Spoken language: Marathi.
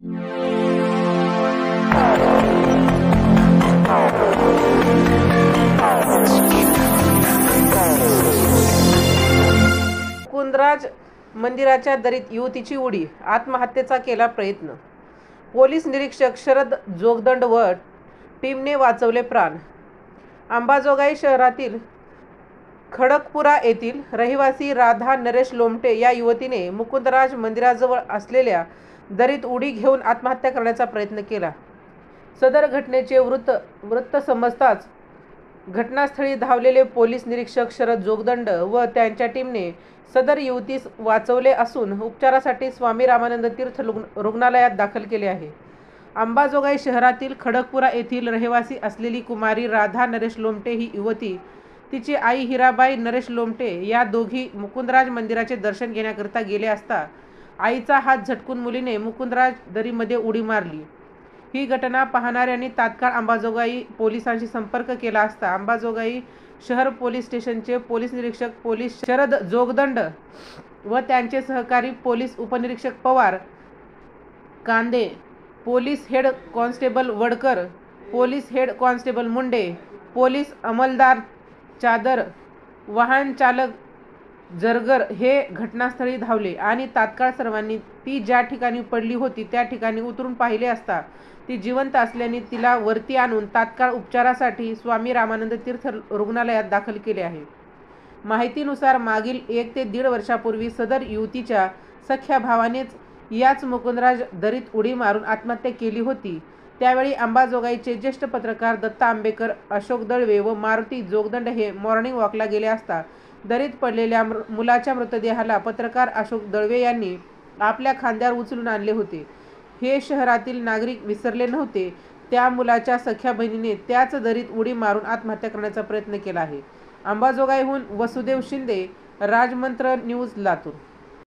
मुकुंदराज मंदिराच्या दरीत युवतीची उडी, आत्महत्येचा केला प्रयत्न. पोलीस निरीक्षक शरद जोगदंड व टीमने वाचवले प्राण. अंबाजोगाई शहरातील खडकपुरा येथील रहिवासी राधा नरेश लोमटे या युवतीने मुकुंदराज मंदिराजवळ असलेल्या दरीत उडी घेऊन आत्महत्या करण्याचा प्रयत्न केला. सदर घटनेचे वृत्त समजताच घटनास्थळी धावलेले पोलीस निरीक्षक शरद जोगदंड व त्यांच्या टीमने सदर युवतीस वाचवले असून उपचारासाठी स्वामी रामानंद तीर्थ रुग्णालयात दाखल केले आहे. अंबाजोगाई शहरातील खडकपुरा येथील रहिवासी असलेली कुमारी राधा नरेश लोमटे ही युवती, तिची आई हिराबाई नरेश लोमटे या दोघी मुकुंदराज मंदिराचे दर्शन घेण्याकरिता गेले असता आईचा हात झटकून मुलीने मुकुंदराज दरीमध्ये उडी मारली. ही घटना पाहणाऱ्यांनी तात्काळ अंबाजोगाई पोलिसांशी संपर्क केला असता अंबाजोगाई शहर पोलीस स्टेशनचे पोलीस निरीक्षक पोलीस शरद जोगदंड व त्यांचे सहकारी पोलीस उपनिरीक्षक Pawar Kande, police head constable Wadkar, police head constable Munde, police अंमलदार चादर, वाहन चालक जरगर हे घटनास्थळी धावले आणि तात्काळ सर्वांनी ती ज्या ठिकाणी पडली होती त्या ठिकाणी उतरून पाहिले असता ती जिवंत असल्याने तिला वरती आणून तात्काळ उपचारासाठी स्वामी रामानंद तीर्थ रुग्णालयात दाखल केले आहे. माहितीनुसार मागील 1 ते 1.5 वर्षापूर्वी सदर युवतीच्या सख्या भावानेच याच मुकुंदराज दरीत उडी मारून आत्महत्या केली होती. त्यावेळी अंबाजोगाईचे ज्येष्ठ पत्रकार दत्ता आंबेकर, अशोक दळवे व मारुती जोगदंड हे मॉर्निंग वॉकला गेले असता दरीत पडलेल्या मुलाच्या मृतदेहाला पत्रकार अशोक दळवे यांनी आपल्या खांद्यावर उचलून आणले होते. हे शहरातील नागरिक विसरले नव्हते. त्या मुलाच्या सख्या बहिणीने त्याच दरीत उडी मारून आत्महत्या करण्याचा प्रयत्न केला आहे. अंबाजोगाईहून वसुदेव शिंदे, राजमंत्र न्यूज, लातूर.